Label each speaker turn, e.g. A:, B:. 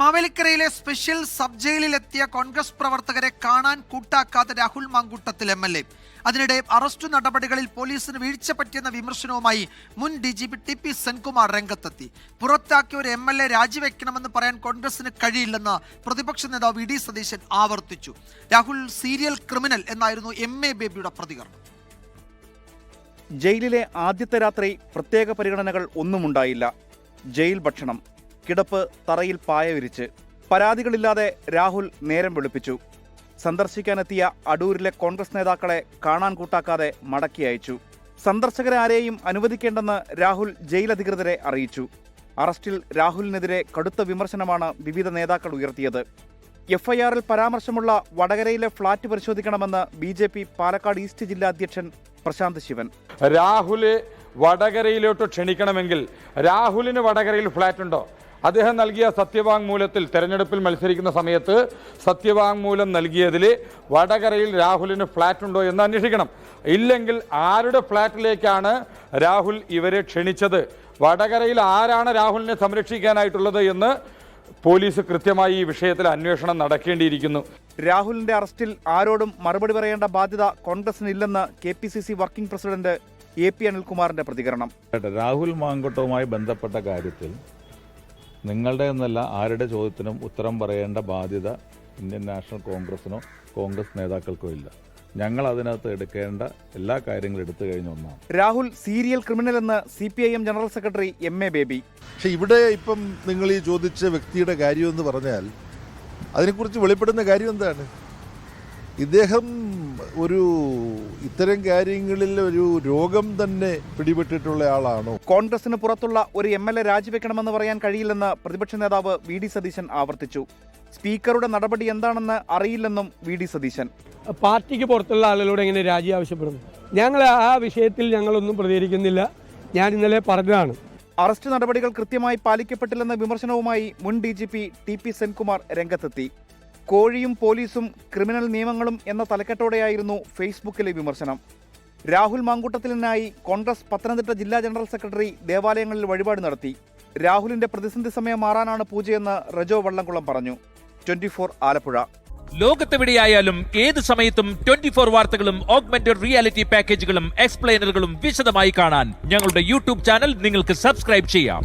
A: മാവേലിക്കരയിലെ special sub ജയിലിലെത്തിയ Congress പ്രവർത്തകരെ കാണാൻ കൂട്ടാക്കാത്ത Rahul Mamkootathil MLA. അതിനിടെ അറസ്റ്റ് നടപടികളിൽ പോലീസിന് വീഴ്ച പറ്റിയെന്ന വിമർശനവുമായി മുൻ DGP TP സെൻകുമാർ രംഗത്തെത്തി. പുറത്താക്കിയ ഒരു MLA രാജിവെക്കണമെന്ന് പറയാൻ കോൺഗ്രസിന് കഴിയില്ലെന്ന് പ്രതിപക്ഷ നേതാവ് VD സതീശൻ ആവർത്തിച്ചു. രാഹുൽ സീരിയൽ ക്രിമിനൽ എന്നായിരുന്നു MA ബേബിയുടെ പ്രതികരണം.
B: ജയിലിലെ ആദ്യത്തെ രാത്രി പ്രത്യേക പരിഗണനകൾ ഒന്നുമുണ്ടായില്ല. ജയിൽ ഭക്ഷണം, കിടപ്പ്, തറയിൽ പായ വിരിച്ച്. പരാതികളില്ലാതെ രാഹുൽ നേരം വെളുപ്പിച്ചു. സന്ദർശിക്കാനെത്തിയ അടൂരിലെ കോൺഗ്രസ് നേതാക്കളെ കാണാൻ കൂട്ടാക്കാതെ മടക്കി അയച്ചു. സന്ദർശകരെ ആരെയും അനുവദിക്കേണ്ടെന്ന് രാഹുൽ ജയിലധികൃതരെ അറിയിച്ചു. അറസ്റ്റിൽ രാഹുലിനെതിരെ കടുത്ത വിമർശനമാണ് വിവിധ നേതാക്കൾ ഉയർത്തിയത്. FIR-ൽ പരാമർശമുള്ള വടകരയിലെ ഫ്ളാറ്റ് പരിശോധിക്കണമെന്ന് BJP പാലക്കാട് ഈസ്റ്റ് ജില്ലാ അധ്യക്ഷൻ പ്രശാന്ത് ശിവൻ.
C: രാഹുല് വടകരയിലോട്ട് ക്ഷണിക്കണമെങ്കിൽ രാഹുലിന് വടകരയിൽ ഫ്ളാറ്റ് ഉണ്ടോ? അദ്ദേഹം നൽകിയ സത്യവാങ്മൂലത്തിൽ തെരഞ്ഞെടുപ്പിൽ മത്സരിക്കുന്ന സമയത്ത് സത്യവാങ്മൂലം നൽകിയതിൽ വടകരയിൽ രാഹുലിന് ഫ്ളാറ്റ് ഉണ്ടോ എന്ന് അന്വേഷിക്കണം. ഇല്ലെങ്കിൽ ആരുടെ ഫ്ളാറ്റിലേക്കാണ് രാഹുൽ ഇവരെ ക്ഷണിച്ചത്, വടകരയിൽ ആരാണ് രാഹുലിനെ സംരക്ഷിക്കാനായിട്ടുള്ളത് എന്ന് പോലീസ് കൃത്യമായി ഈ വിഷയത്തിൽ അന്വേഷണം നടക്കേണ്ടിയിരിക്കുന്നു.
B: രാഹുലിന്റെ അറസ്റ്റിൽ ആരോടും മറുപടി പറയേണ്ട ബാധ്യത കോൺഗ്രസിനില്ലെന്ന് KPCC വർക്കിംഗ് പ്രസിഡന്റ് AP അനിൽകുമാറിന്റെ പ്രതികരണം.
D: രാഹുൽ മാങ്കൂട്ടവുമായി ബന്ധപ്പെട്ട കാര്യത്തിൽ നിങ്ങളുടെ എന്നല്ല ആരുടെ ചോദ്യത്തിനും ഉത്തരം പറയേണ്ട ബാധ്യത ഇന്ത്യൻ നാഷണൽ കോൺഗ്രസിനോ കോൺഗ്രസ് നേതാക്കൾക്കോ ഇല്ല. ഞങ്ങൾ അതിനകത്ത് എടുക്കേണ്ട എല്ലാ കാര്യങ്ങളും എടുത്തു കഴിഞ്ഞ ഒന്നാണ്. രാഹുൽ സീരിയൽ ക്രിമിനൽ എന്ന് CPIM general secretary MA baby.
E: പക്ഷെ ഇവിടെ ഇപ്പം നിങ്ങൾ ഈ ചോദിച്ച വ്യക്തിയുടെ കാര്യം എന്ന് പറഞ്ഞാൽ അതിനെക്കുറിച്ച് വെളിപ്പെടുന്ന കാര്യം എന്താണ്? ഇദ്ദേഹം ഒരു ഇത്തരം കാര്യങ്ങളിൽ ഒരു രോഗം തന്നെ പിടിപെട്ടിട്ടുള്ള ആളാണോ?
B: കോൺഗ്രസിന് പുറത്തുള്ള ഒരു MLA രാജിവെക്കണമെന്ന് പറയാൻ കഴിയില്ലെന്ന് പ്രതിപക്ഷ നേതാവ് VD സതീശൻ ആവർത്തിച്ചു. സ്പീക്കറുടെ നടപടി എന്താണെന്ന് അറിയില്ലെന്നും VD സതീശൻ.
F: പാർട്ടിക്ക് പുറത്തുള്ള ആളുകളോട് എങ്ങനെ രാജി ആവശ്യപ്പെടുന്നു? ഞങ്ങൾ ആ വിഷയത്തിൽ ഞങ്ങളൊന്നും പ്രതികരിക്കുന്നില്ല. ഞാൻ ഇന്നലെ പറഞ്ഞതാണ്.
B: അറസ്റ്റ് നടപടികൾ കൃത്യമായി പാലിക്കപ്പെട്ടില്ലെന്ന വിമർശനവുമായി മുൻ DGP TP സെൻകുമാർ രംഗത്തെത്തി. കോഴിയും പോലീസും ക്രിമിനൽ നിയമങ്ങളും എന്ന തലക്കെട്ടോടെയായിരുന്നു ഫേസ്ബുക്കിലെ വിമർശനം. രാഹുൽ മാങ്കൂട്ടത്തിലിനായി കോൺഗ്രസ് പത്തനംതിട്ട ജില്ലാ ജനറൽ സെക്രട്ടറി ദേവാലയങ്ങളിൽ വഴിപാട് നടത്തി. രാഹുലിന്റെ പ്രതിസന്ധി സമയം മാറാനാണ് പൂജയെന്ന് റജോ വള്ളംകുളം പറഞ്ഞു. 24 ആലപ്പുഴ.
G: ലോകത്തെവിടെയായാലും ഏത് സമയത്തും 24 വാർത്തകളും ഓഗ്മെന്റഡ് റിയാലിറ്റി പാക്കേജുകളും എക്സ്പ്ലെയിനറുകളും വിശദമായി കാണാൻ ഞങ്ങളുടെ YouTube ചാനൽ നിങ്ങൾക്ക് സബ്സ്ക്രൈബ് ചെയ്യാം.